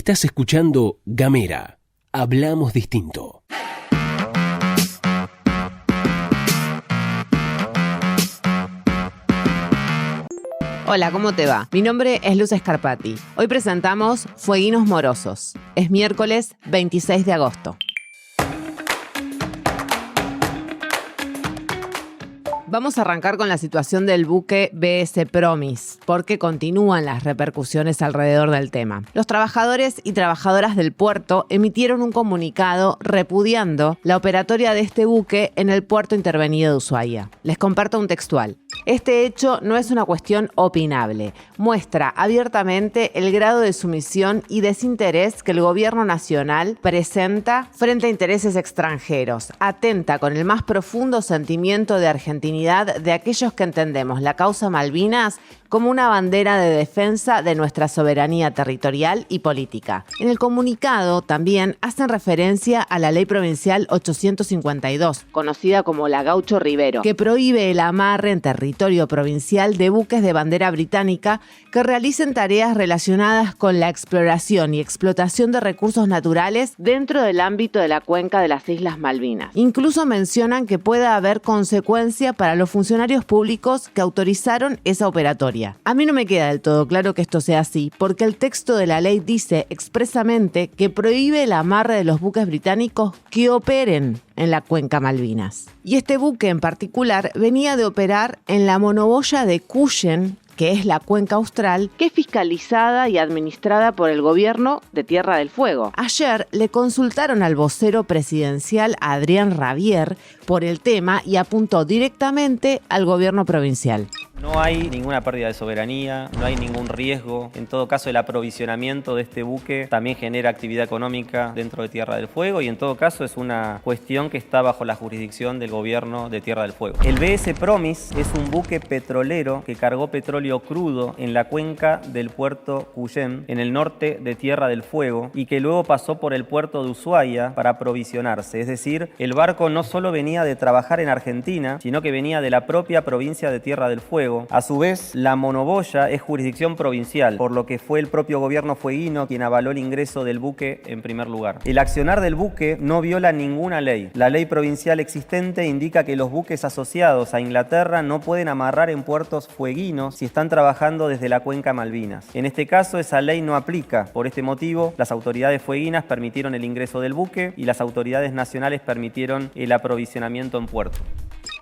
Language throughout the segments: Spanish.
Estás escuchando Gamera. Hablamos distinto. Hola, ¿cómo te va? Mi nombre es Luz Scarpati. Hoy presentamos Fueguinos Morosos. Es miércoles 26 de agosto. Vamos a arrancar con la situación del buque BS Promis, porque continúan las repercusiones alrededor del tema. Los trabajadores y trabajadoras del puerto emitieron un comunicado repudiando la operatoria de este buque en el puerto intervenido de Ushuaia. Les comparto un textual. Este hecho no es una cuestión opinable. Muestra abiertamente el grado de sumisión y desinterés que el gobierno nacional presenta frente a intereses extranjeros. Atenta con el más profundo sentimiento de argentinidad de aquellos que entendemos la causa Malvinas como una bandera de defensa de nuestra soberanía territorial y política. En el comunicado también hacen referencia a la Ley Provincial 852, conocida como la Gaucho Rivero, que prohíbe el amarre en territorio provincial de buques de bandera británica que realicen tareas relacionadas con la exploración y explotación de recursos naturales dentro del ámbito de la cuenca de las Islas Malvinas. Incluso mencionan que puede haber consecuencia para los funcionarios públicos que autorizaron esa operatoria. A mí no me queda del todo claro que esto sea así, porque el texto de la ley dice expresamente que prohíbe el amarre de los buques británicos que operen en la cuenca Malvinas. Y este buque en particular venía de operar en la monoboya de Cuyen, que es la cuenca austral, que es fiscalizada y administrada por el gobierno de Tierra del Fuego. Ayer le consultaron al vocero presidencial Adrián Rabier por el tema y apuntó directamente al gobierno provincial. No hay ninguna pérdida de soberanía, no hay ningún riesgo. En todo caso, el aprovisionamiento de este buque también genera actividad económica dentro de Tierra del Fuego y en todo caso es una cuestión que está bajo la jurisdicción del gobierno de Tierra del Fuego. El BS Promis es un buque petrolero que cargó petróleo crudo en la cuenca del puerto Cuyén, en el norte de Tierra del Fuego, y que luego pasó por el puerto de Ushuaia para aprovisionarse. Es decir, el barco no solo venía de trabajar en Argentina, sino que venía de la propia provincia de Tierra del Fuego. A su vez, la monoboya es jurisdicción provincial, por lo que fue el propio gobierno fueguino quien avaló el ingreso del buque en primer lugar. El accionar del buque no viola ninguna ley. La ley provincial existente indica que los buques asociados a Inglaterra no pueden amarrar en puertos fueguinos si están trabajando desde la cuenca Malvinas. En este caso, esa ley no aplica. Por este motivo, las autoridades fueguinas permitieron el ingreso del buque y las autoridades nacionales permitieron el aprovisionamiento en puerto.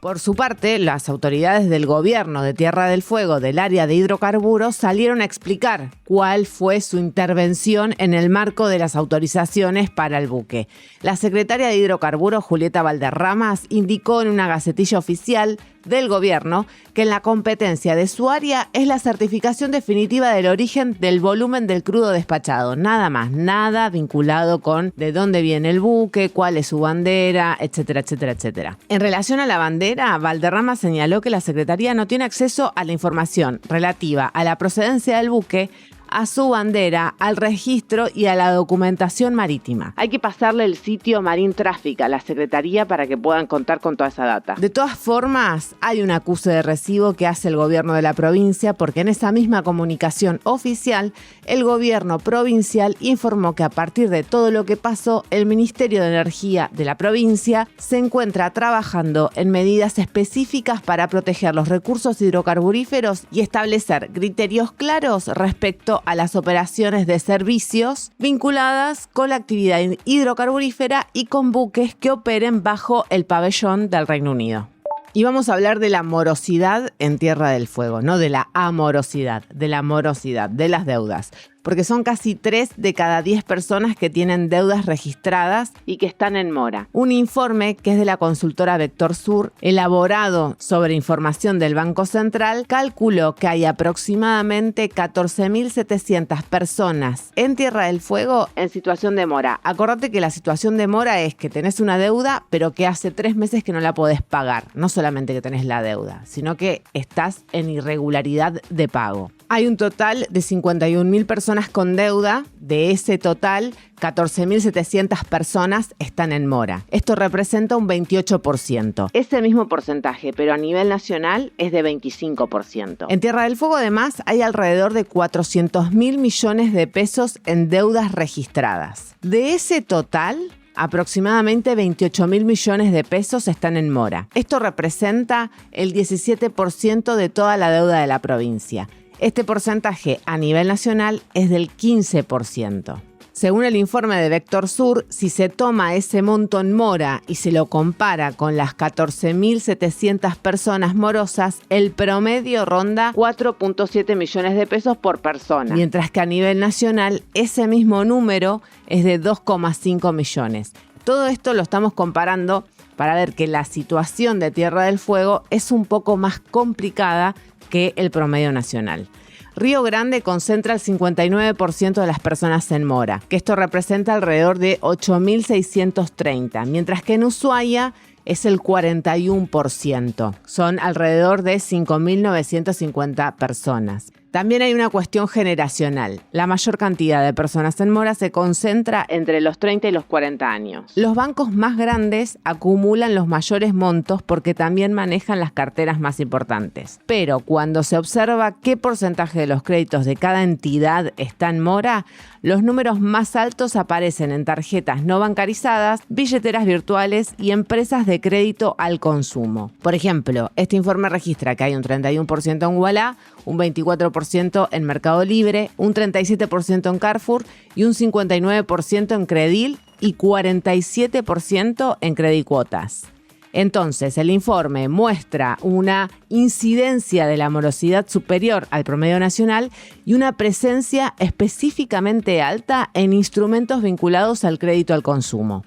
Por su parte, las autoridades del gobierno de Tierra del Fuego del área de hidrocarburos salieron a explicar cuál fue su intervención en el marco de las autorizaciones para el buque. La secretaria de Hidrocarburos, Julieta Valderramas, indicó en una gacetilla oficial del gobierno que en la competencia de su área es la certificación definitiva del origen del volumen del crudo despachado. Nada más, nada vinculado con de dónde viene el buque, cuál es su bandera, etcétera, etcétera, etcétera. En relación a la bandera, Valderrama señaló que la Secretaría no tiene acceso a la información relativa a la procedencia del buque, a su bandera, al registro y a la documentación marítima. Hay que pasarle el sitio Marine Traffic a la Secretaría para que puedan contar con toda esa data. De todas formas, hay un acuse de recibo que hace el gobierno de la provincia porque en esa misma comunicación oficial, el gobierno provincial informó que a partir de todo lo que pasó, el Ministerio de Energía de la provincia se encuentra trabajando en medidas específicas para proteger los recursos hidrocarburíferos y establecer criterios claros respecto a las operaciones de servicios vinculadas con la actividad hidrocarburífera y con buques que operen bajo el pabellón del Reino Unido. Y vamos a hablar de la morosidad en Tierra del Fuego, no de la amorosidad, de la morosidad, de las deudas. Porque son casi 3 de cada 10 personas que tienen deudas registradas y que están en mora. Un informe que es de la consultora Vector Sur, elaborado sobre información del Banco Central, calculó que hay aproximadamente 14.700 personas en Tierra del Fuego en situación de mora. Acordate que la situación de mora es que tenés una deuda, pero que hace 3 meses que no la podés pagar. No solamente que tenés la deuda, sino que estás en irregularidad de pago. Hay un total de 51.000 personas con deuda. De ese total, 14.700 personas están en mora. Esto representa un 28%. Ese mismo porcentaje, pero a nivel nacional, es de 25%. En Tierra del Fuego, además, hay alrededor de 400.000 millones de pesos en deudas registradas. De ese total, aproximadamente 28.000 millones de pesos están en mora. Esto representa el 17% de toda la deuda de la provincia. Este porcentaje a nivel nacional es del 15%. Según el informe de Vector Sur, si se toma ese monto en mora y se lo compara con las 14.700 personas morosas, el promedio ronda 4.7 millones de pesos por persona, mientras que a nivel nacional ese mismo número es de 2,5 millones. Todo esto lo estamos comparando para ver que la situación de Tierra del Fuego es un poco más complicada que el promedio nacional. Río Grande concentra el 59% de las personas en mora, que esto representa alrededor de 8.630, mientras que en Ushuaia es el 41%. Son alrededor de 5.950 personas. También hay una cuestión generacional. La mayor cantidad de personas en mora se concentra entre los 30 y los 40 años. Los bancos más grandes acumulan los mayores montos porque también manejan las carteras más importantes. Pero cuando se observa qué porcentaje de los créditos de cada entidad está en mora, los números más altos aparecen en tarjetas no bancarizadas, billeteras virtuales y empresas de crédito al consumo. Por ejemplo, este informe registra que hay un 31% en Ualá, un 24% en Mercado Libre, un 37% en Carrefour y un 59% en Credil y 47% en Credicuotas. Entonces, el informe muestra una incidencia de la morosidad superior al promedio nacional y una presencia específicamente alta en instrumentos vinculados al crédito al consumo.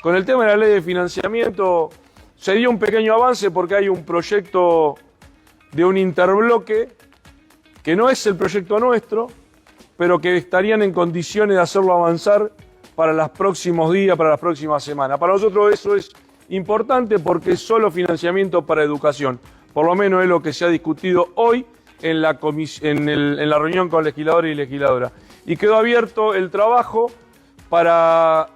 Con el tema de la ley de financiamiento se dio un pequeño avance porque hay un proyecto de un interbloque que no es el proyecto nuestro, pero que estarían en condiciones de hacerlo avanzar para los próximos días, para las próximas semanas. Para nosotros eso es importante porque es solo financiamiento para educación. Por lo menos es lo que se ha discutido hoy en la reunión con legisladores y legisladoras. Y quedó abierto el trabajo para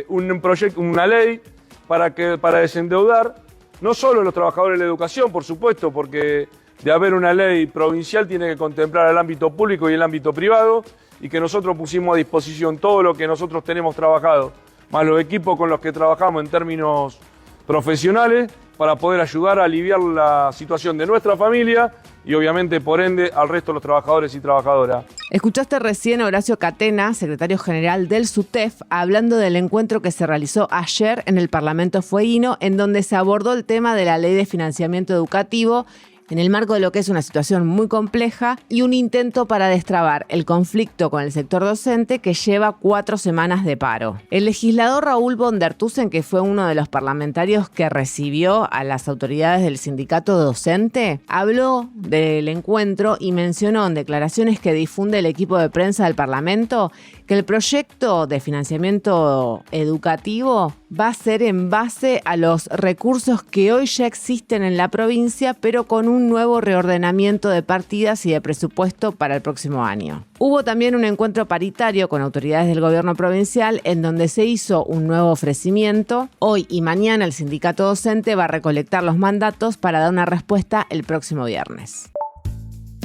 una ley para desendeudar no solo a los trabajadores de la educación, por supuesto, porque de haber una ley provincial tiene que contemplar el ámbito público y el ámbito privado, y que nosotros pusimos a disposición todo lo que nosotros tenemos trabajado, más los equipos con los que trabajamos en términos profesionales, para poder ayudar a aliviar la situación de nuestra familia y obviamente, por ende, al resto de los trabajadores y trabajadoras. Escuchaste recién a Horacio Catena, secretario general del SUTEF, hablando del encuentro que se realizó ayer en el Parlamento Fueguino, en donde se abordó el tema de la ley de financiamiento educativo en el marco de lo que es una situación muy compleja y un intento para destrabar el conflicto con el sector docente que lleva 4 semanas de paro. El legislador Raúl von der Tusen, que fue uno de los parlamentarios que recibió a las autoridades del sindicato docente, habló del encuentro y mencionó en declaraciones que difunde el equipo de prensa del Parlamento que el proyecto de financiamiento educativo va a ser en base a los recursos que hoy ya existen en la provincia, pero con un nuevo reordenamiento de partidas y de presupuesto para el próximo año. Hubo también un encuentro paritario con autoridades del gobierno provincial en donde se hizo un nuevo ofrecimiento. Hoy y mañana el sindicato docente va a recolectar los mandatos para dar una respuesta el próximo viernes.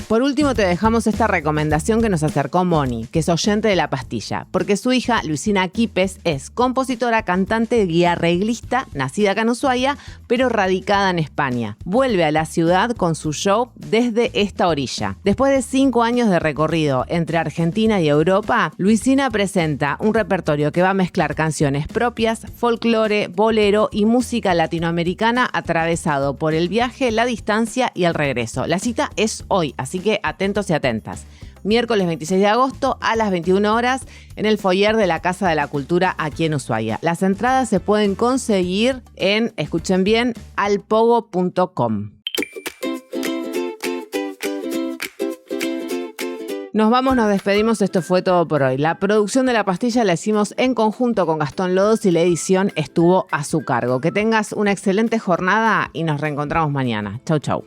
Por último, te dejamos esta recomendación que nos acercó Moni, que es oyente de La Pastilla, porque su hija, Luisina Quipes, es compositora, cantante y arreglista, nacida acá en Ushuaia, pero radicada en España. Vuelve a la ciudad con su show Desde esta orilla. Después de 5 años de recorrido entre Argentina y Europa, Luisina presenta un repertorio que va a mezclar canciones propias, folclore, bolero y música latinoamericana atravesado por el viaje, la distancia y el regreso. La cita es hoy, así que atentos y atentas. Miércoles 26 de agosto a las 21 horas en el foyer de la Casa de la Cultura aquí en Ushuaia. Las entradas se pueden conseguir en, escuchen bien, alpogo.com. Nos vamos, nos despedimos, esto fue todo por hoy. La producción de La Pastilla la hicimos en conjunto con Gastón Lodos y la edición estuvo a su cargo. Que tengas una excelente jornada y nos reencontramos mañana. Chau, chau.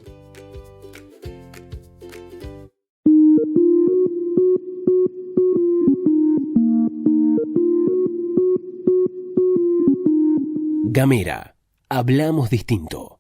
Gamera. Hablamos distinto.